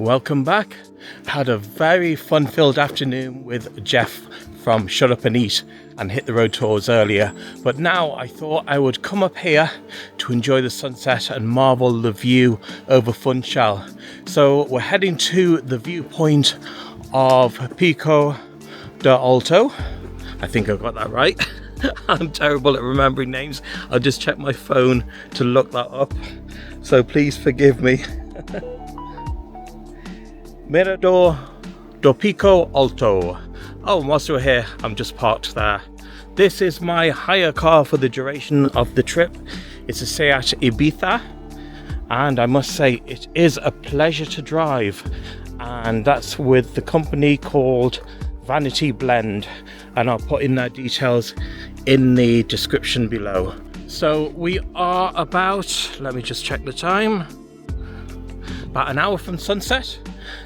Welcome back. Had a very fun-filled afternoon with Jeff from Shut Up and Eat and Hit the Road Tours earlier, but now I thought I would come up here to enjoy the sunset and marvel the view over Funchal. So we're heading to the viewpoint of Pico de Alto. I think I got that right. I'm terrible at remembering names. I'll just check my phone to look that up, so please forgive me. Miradouro do Pico Alto. Oh, and whilst we're here, I'm just parked there. This is my hire car for the duration of the trip. It's a Seat Ibiza, and I must say it is a pleasure to drive, and that's with the company called Vanity Blend, and I'll put in their details in the description below. So we are about, let me just check the time, about an hour from sunset.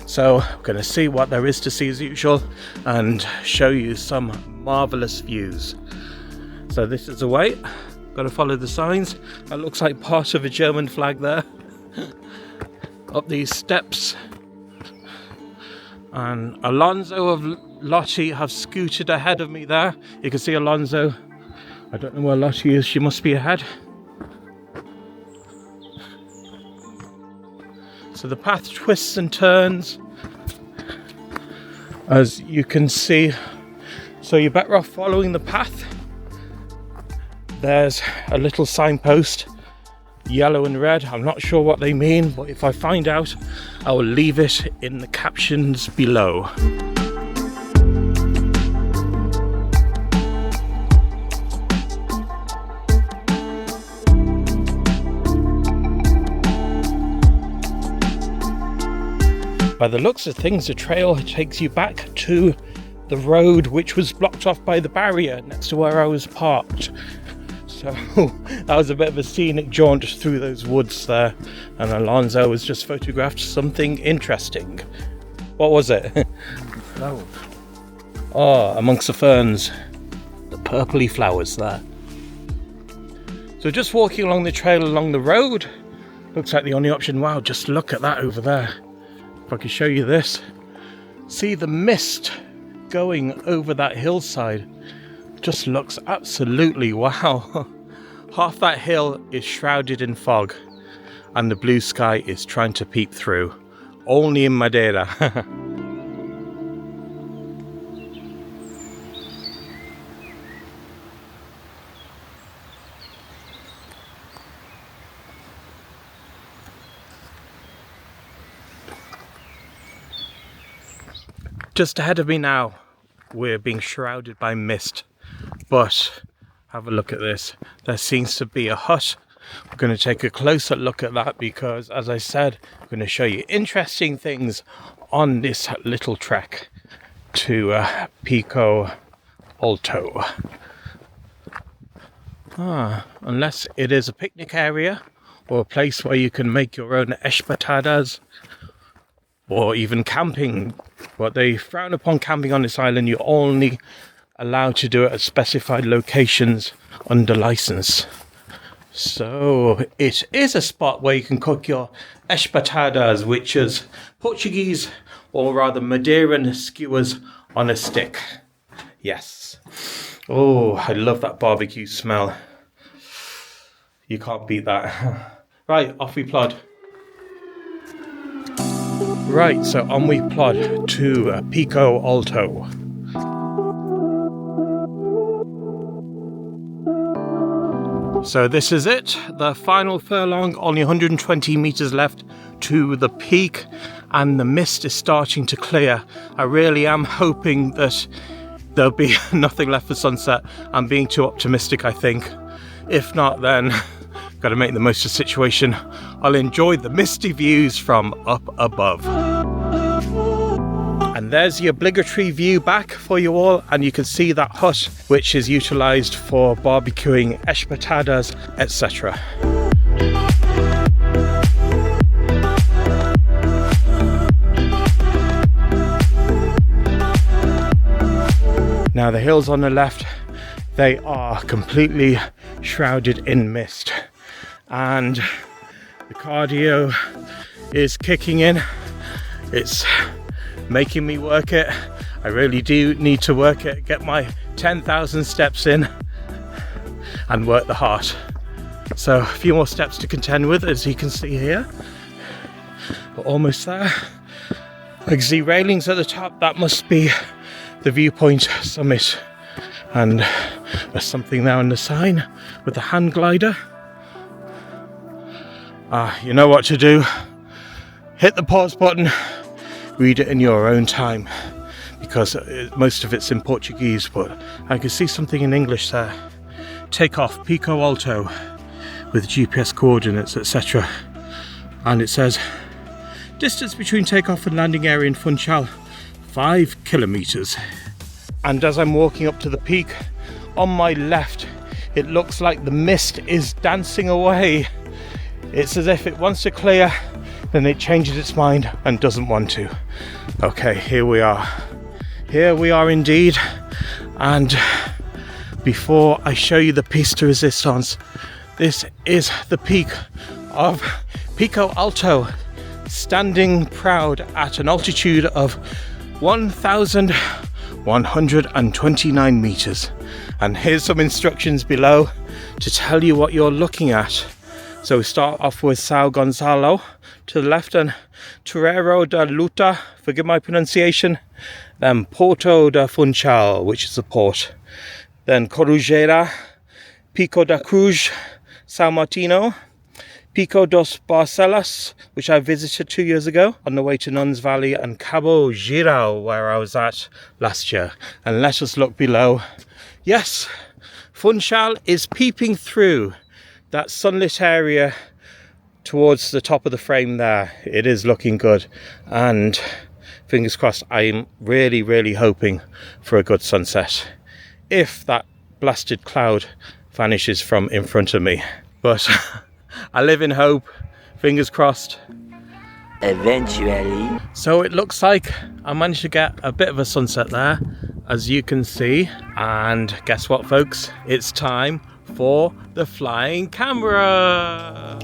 So I'm going to see what there is to see as usual and show you some marvellous views. So this is the way. Got to follow the signs. That looks like part of a German flag there. Up these steps. And Alonso of Lottie have scooted ahead of me there. You can see Alonso. I don't know where Lottie is. She must be ahead. So the path twists and turns, as you can see, so you're better off following the path. There's a little signpost, yellow and red. I'm not sure what they mean, but if I find out, I will leave it in the captions below. By the looks of things, the trail takes you back to the road which was blocked off by the barrier next to where I was parked. So that was a bit of a scenic jaunt through those woods there, and Alonso has just photographed something interesting. What was it? Flowers. Oh, amongst the ferns, the purpley flowers there. So just walking along the trail along the road, looks like the only option. Wow, just look at that over there. If I can show you this, see the mist going over that hillside. Just looks absolutely wow. Half that hill is shrouded in fog, and the blue sky is trying to peep through. Only in Madeira. Just ahead of me now, we're being shrouded by mist, but have a look at this. There seems to be a hut. We're going to take a closer look at that because, as I said, I'm going to show you interesting things on this little trek to Pico Alto. Unless it is a picnic area or a place where you can make your own espatadas, or even camping, but they frown upon camping on this island. You're only allowed to do it at specified locations under license. So it is a spot where you can cook your espatadas, which is Portuguese, or rather Madeiran skewers on a stick. Yes. Oh, I love that barbecue smell. You can't beat that. Right, off we plod. Right, so on we plod to Pico Alto. So this is it, the final furlong, only 120 metres left to the peak, and the mist is starting to clear. I really am hoping that there'll be nothing left for sunset. I'm being too optimistic, I think. If not, then got to make the most of the situation. I'll enjoy the misty views from up above. And there's the obligatory view back for you all, and you can see that hut which is utilised for barbecuing espatadas, etc. Now the hills on the left, they are completely shrouded in mist, and the cardio is kicking in. It's making me work it. I really do need to work it, get my 10,000 steps in and work the heart. So a few more steps to contend with, as you can see here. We're almost there. I can see railings at the top. That must be the viewpoint summit. And there's something there on the sign with the hand glider. You know what to do. Hit the pause button, read it in your own time, because most of it's in Portuguese, but I can see something in English there. Take off Pico Alto with GPS coordinates, etc. And it says distance between takeoff and landing area in Funchal, 5 kilometers. And as I'm walking up to the peak, on my left, it looks like the mist is dancing away. It's as if it wants to clear, then it changes its mind and doesn't want to. Okay, here we are. Here we are indeed. And before I show you the piece de resistance, this is the peak of Pico Alto, standing proud at an altitude of 1,129 meters. And here's some instructions below to tell you what you're looking at. So we start off with São Gonçalo to the left, and Terreiro da Luta, forgive my pronunciation, then Porto da Funchal, which is the port, then Corujeira, Pico da Cruz, São Martino, Pico dos Barcelos, which I visited 2 years ago on the way to Nuns Valley, and Cabo Girau, where I was at last year. And let us look below. Yes, Funchal is peeping through that sunlit area towards the top of the frame there. It is looking good, and fingers crossed, I'm really hoping for a good sunset if that blasted cloud vanishes from in front of me. But I live in hope, fingers crossed. Eventually. So it looks like I managed to get a bit of a sunset there, as you can see. And guess what, folks? It's time for the flying camera.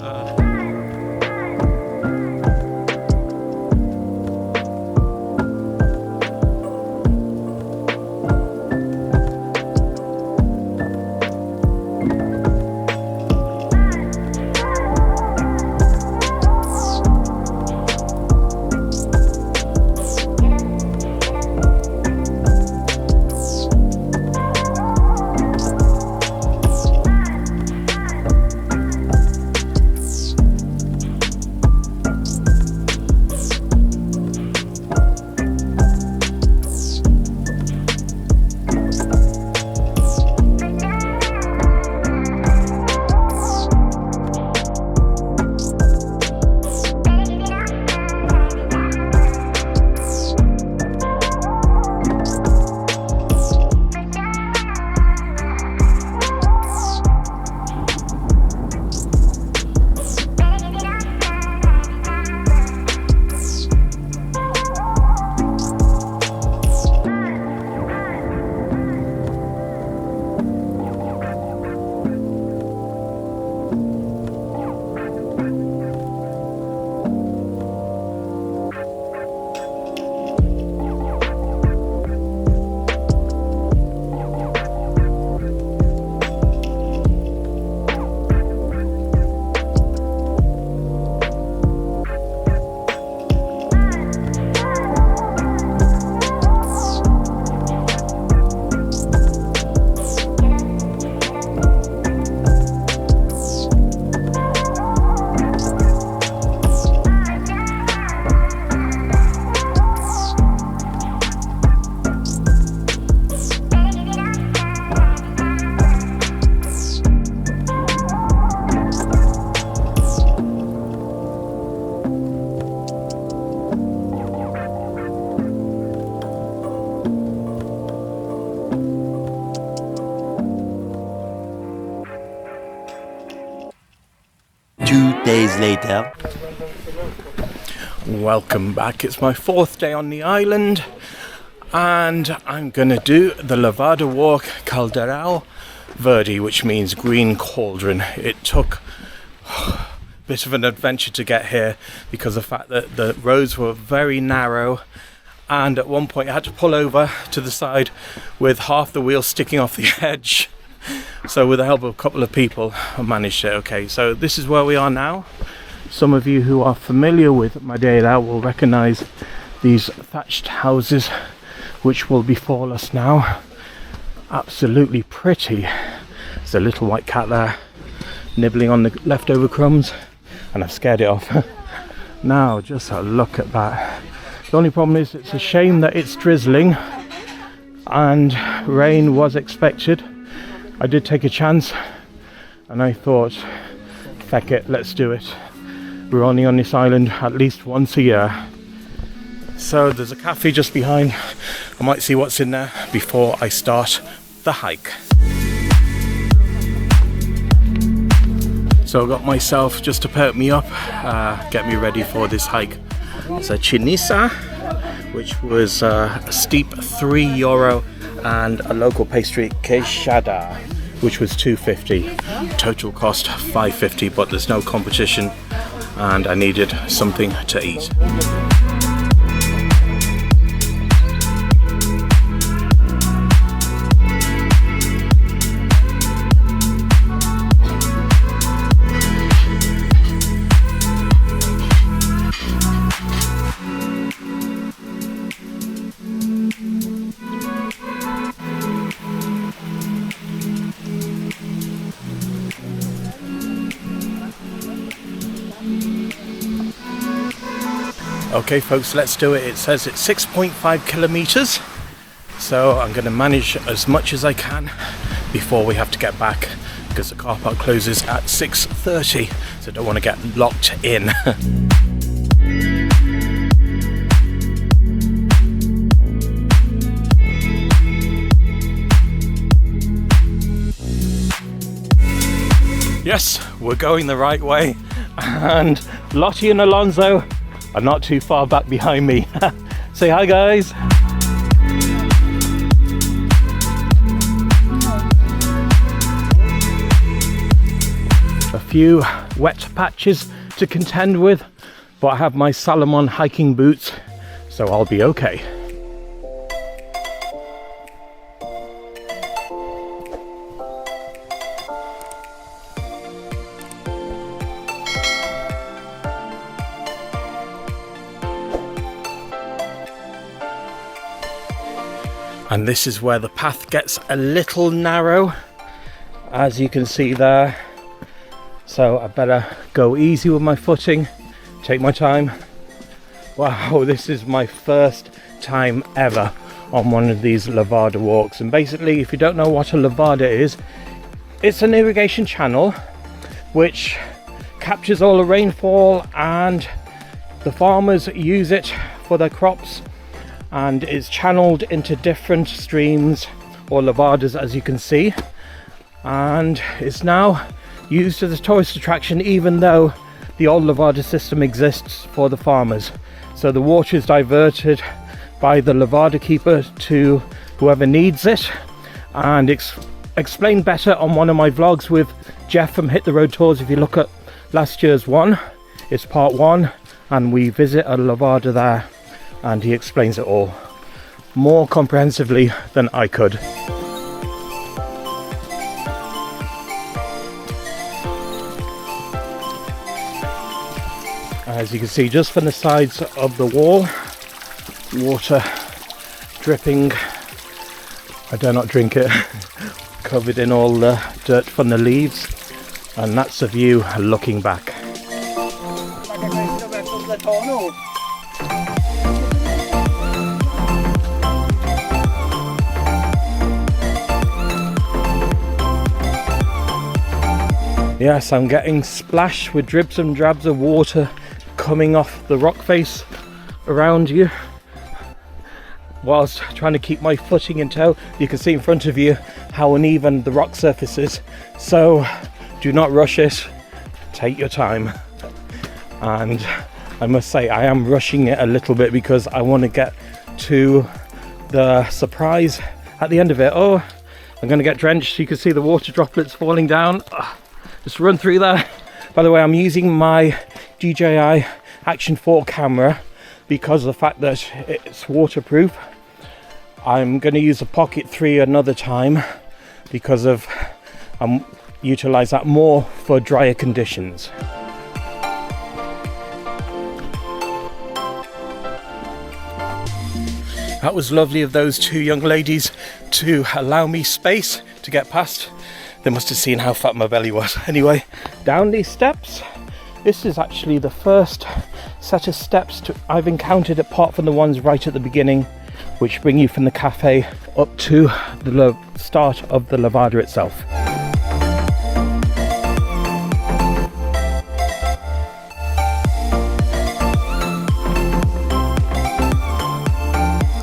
Days later. Welcome back. It's my 4th day on the island, and I'm gonna do the Levada walk, Caldeirão Verde, which means green cauldron. It took bit of an adventure to get here because of the fact that the roads were very narrow, and at one point I had to pull over to the side with half the wheel sticking off the edge. So with the help of a couple of people I managed it. Okay, so this is where we are now. Some of you who are familiar with Madeira will recognize these thatched houses which will befall us now. Absolutely pretty. There's a little white cat there nibbling on the leftover crumbs, and I've scared it off. Now just a look at that. The only problem is it's a shame that it's drizzling and rain was expected. I did take a chance and I thought, feck it, let's do it. We're only on this island at least once a year. So there's a cafe just behind. I might see what's in there before I start the hike. So I got myself just to perk me up, get me ready for this hike. It's a chinisa, which was a steep €3 and a local pastry queixada, which was $2.50. Total cost $5.50, but there's no competition and I needed something to eat. Okay folks, let's do it. It says it's 6.5 kilometers, so I'm going to manage as much as I can before we have to get back, because the car park closes at 6:30, so I don't want to get locked in. Yes, we're going the right way, and Lottie and Alonso are not too far back behind me. Say hi guys. A few wet patches to contend with, but I have my Salomon hiking boots, so I'll be okay. And this is where the path gets a little narrow, as you can see there. So I better go easy with my footing, take my time. Wow, this is my first time ever on one of these Levada walks. And basically, if you don't know what a Levada is, it's an irrigation channel which captures all the rainfall, and the farmers use it for their crops, and is channeled into different streams or levadas, as you can see, and it's now used as a tourist attraction, even though the old levada system exists for the farmers. So the water is diverted by the levada keeper to whoever needs it, and explained better on one of my vlogs with Jeff from Hit the Road Tours. If you look at last year's one, it's part 1, and we visit a levada there, and he explains it all more comprehensively than I could. As you can see, just from the sides of the wall, water dripping. I dare not drink it. Covered in all the dirt from the leaves, and that's the view looking back. Yes, I'm getting splashed with dribs and drabs of water coming off the rock face around you, whilst trying to keep my footing in tow. You can see in front of you how uneven the rock surface is, so do not rush it, take your time. And I must say, I am rushing it a little bit because I want to get to the surprise at the end of it. Oh, I'm going to get drenched. You can see the water droplets falling down. Just run through there By the way, I'm using my DJI Action 4 camera because of the fact that it's waterproof. I'm going to use a Pocket 3 another time because of utilize that more for drier conditions. That was lovely of those two young ladies to allow me space to get past. They must have seen how fat my belly was. Anyway, down these steps. This is actually the first set of steps I've encountered apart from the ones right at the beginning, which bring you from the cafe up to the start of the Levada itself.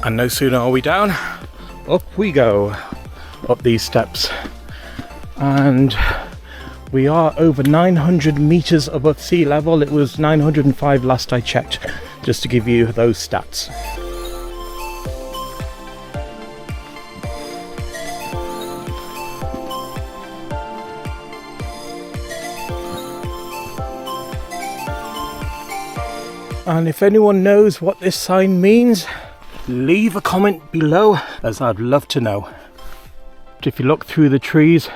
And no sooner are we down, up we go, up these steps. And we are over 900 meters above sea level. It was 905 last I checked, just to give you those stats. And if anyone knows what this sign means, leave a comment below, as I'd love to know. If you look through the trees,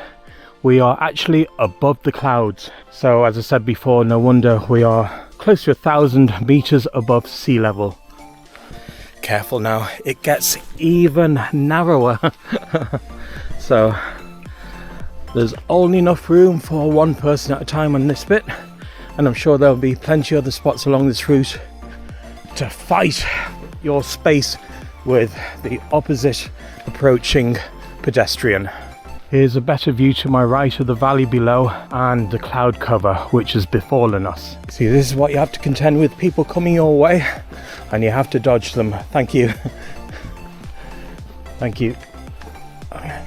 we are actually above the clouds. So as I said before, no wonder we are close to 1,000 meters above sea level. Careful now, it gets even narrower. So there's only enough room for one person at a time on this bit, and I'm sure there'll be plenty of other spots along this route to fight your space with the opposite approaching pedestrian. Here's a better view to my right of the valley below and the cloud cover which has befallen us. See, this is what you have to contend with, people coming your way and you have to dodge them. Thank you. Thank you. Okay.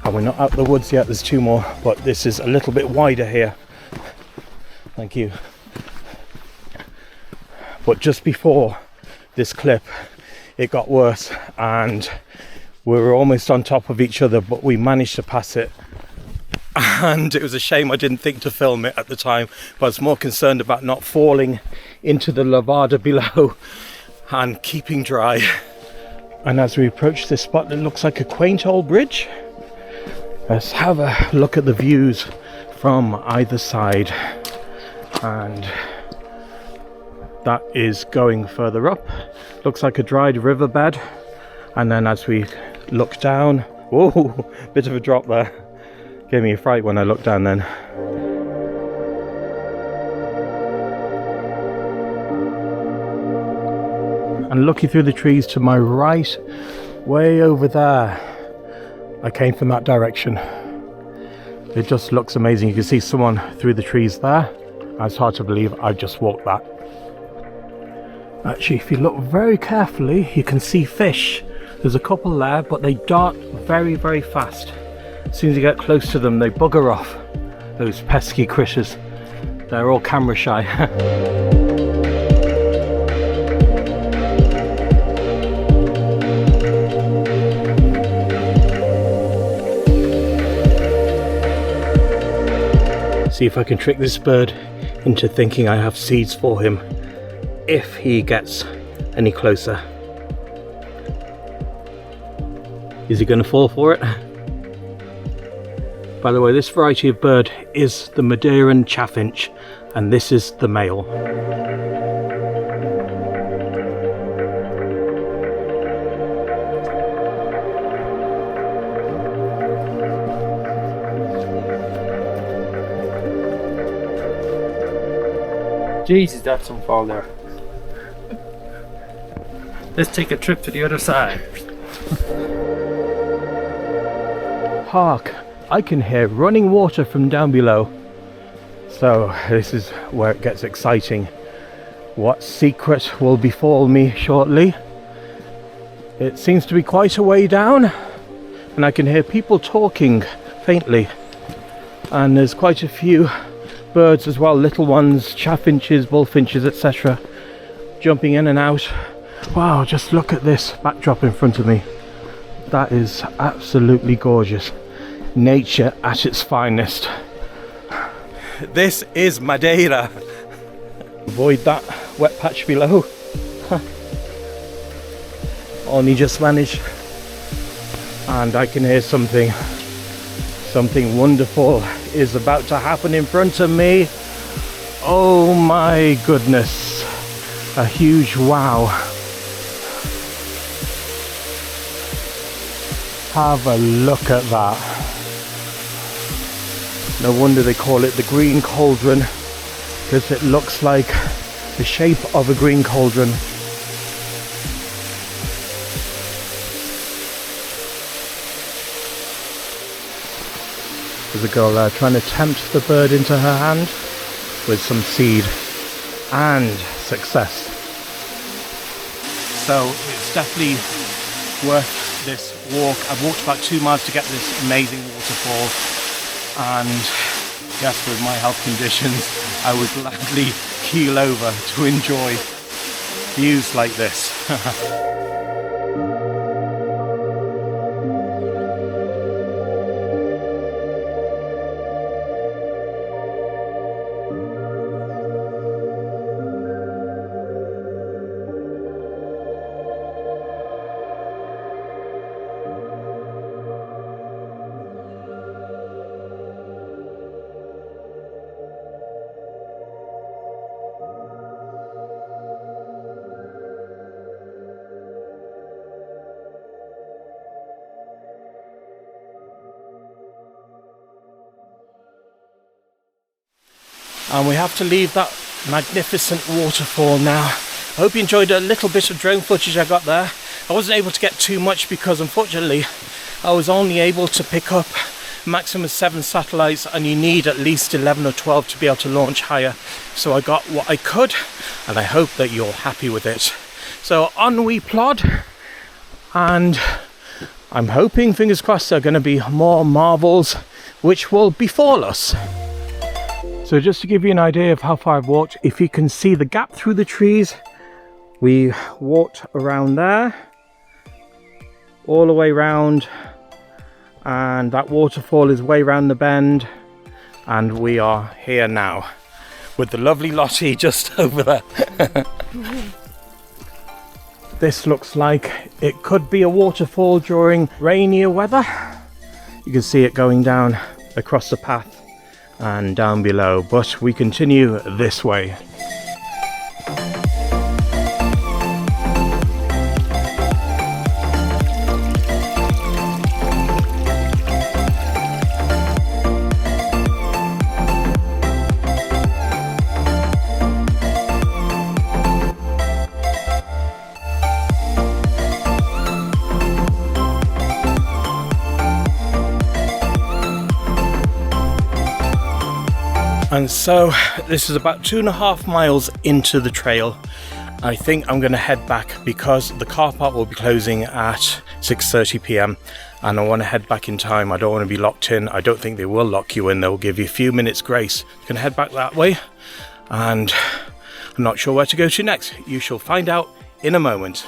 And we're not out the woods yet, there's two more, but this is a little bit wider here. Thank you. But just before this clip, it got worse and we were almost on top of each other, but we managed to pass it. And it was a shame I didn't think to film it at the time, but I was more concerned about not falling into the Levada below and keeping dry. And as we approach this spot, it looks like a quaint old bridge. Let's have a look at the views from either side. And that is going further up. Looks like a dried riverbed. And then as we look down, whoa, bit of a drop there. Gave me a fright when I looked down then. And looking through the trees to my right, way over there, I came from that direction. It just looks amazing. You can see someone through the trees there. It's hard to believe I just walked that. Actually, if you look very carefully, you can see fish. There's a couple there, but they dart very, very fast. As soon as you get close to them, they bugger off. Those pesky critters. They're all camera shy. See if I can trick this bird into thinking I have seeds for him if he gets any closer. Is he going to fall for it? By the way, this variety of bird is the Madeiran Chaffinch, and this is the male. Jesus, that's some fall there. Let's take a trip to the other side. Hark, I can hear running water from down below. So this is where it gets exciting. What secret will befall me shortly? It seems to be quite a way down, and I can hear people talking faintly. And there's quite a few birds as well, little ones, chaffinches, bullfinches, etc. jumping in and out. Wow, just look at this backdrop in front of me. That is absolutely gorgeous. Nature at its finest. this is Madeira. Avoid that wet patch below. Only just managed, and I can hear something wonderful is about to happen in front of me. Oh my goodness, a huge wow. Have a look at that. No wonder they call it the green cauldron, because it looks like the shape of a green cauldron. There's a girl there trying to tempt the bird into her hand with some seed, and success. So it's definitely worth this walk. I've walked about 2 miles to get this amazing waterfall, and yes, with my health conditions I would gladly keel over to enjoy views like this. And we have to leave that magnificent waterfall now. I hope you enjoyed a little bit of drone footage I got there. I wasn't able to get too much because unfortunately I was only able to pick up maximum 7 satellites, and you need at least 11 or 12 to be able to launch higher. So I got what I could, and I hope that you're happy with it. So on we plod, and I'm hoping, fingers crossed, there are going to be more marvels which will befall us. So just to give you an idea of how far I've walked, if you can see the gap through the trees, we walked around there, all the way round, and that waterfall is way round the bend, and we are here now with the lovely Lottie just over there. This looks like it could be a waterfall during rainier weather. You can see it going down across the path and down below, but we continue this way. And so this is about 2.5 miles into the trail. I think I'm going to head back because the car park will be closing at 6:30 p.m. and I want to head back in time. I don't want to be locked in. I don't think they will lock you in. They'll give you a few minutes grace. You can head back that way, and I'm not sure where to go to next. You shall find out in a moment.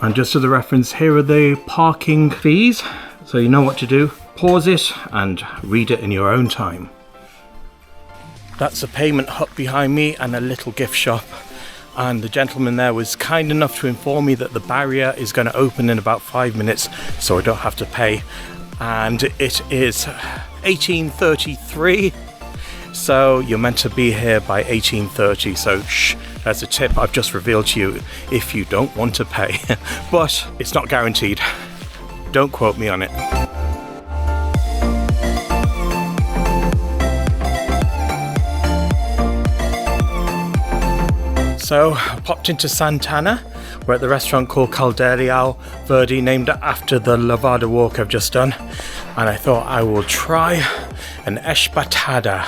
And just as a reference, here are the parking fees. So you know what to do. Pause it and read it in your own time. That's a payment hut behind me and a little gift shop. And the gentleman there was kind enough to inform me that the barrier is going to open in about 5 minutes, so I don't have to pay. And it is 18:33. So you're meant to be here by 18:30. So shh, that's a tip I've just revealed to you if you don't want to pay. But it's not guaranteed. Don't quote me on it. So I popped into Santana. We're at the restaurant called Caldereal Verde, named after the Levada walk I've just done. And I thought I will try an espetada,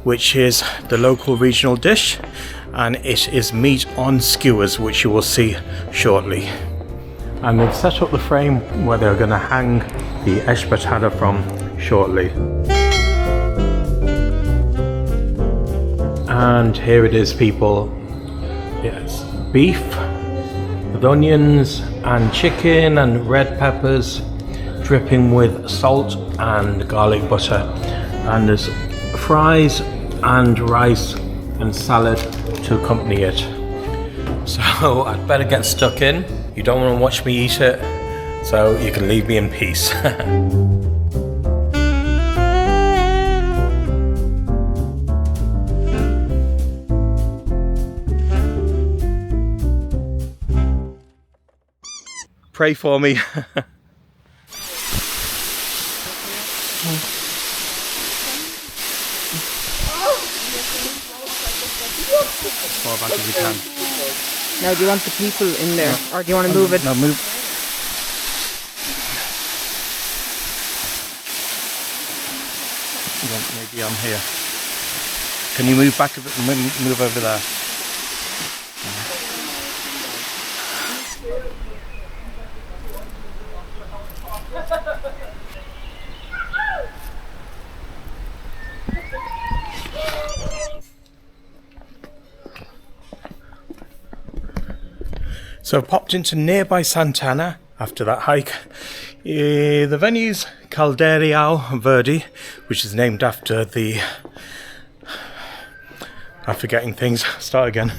which is the local regional dish. And it is meat on skewers, which you will see shortly. And they've set up the frame where they're going to hang the espetada from shortly. And here it is, people. Yes, beef with onions and chicken and red peppers, dripping with salt and garlic butter. And there's fries and rice and salad to accompany it. So I'd better get stuck in. You don't want to watch me eat it, so you can leave me in peace. Pray for me. As far back as you can. Now, do you want the people in there, or do you want to move it? No, move. Maybe I'm here. Can you move back a bit? Move over there. So I popped into nearby Santana after that hike. The venue's Caldeirão Verde, which is named after the... I'm forgetting things. Start again.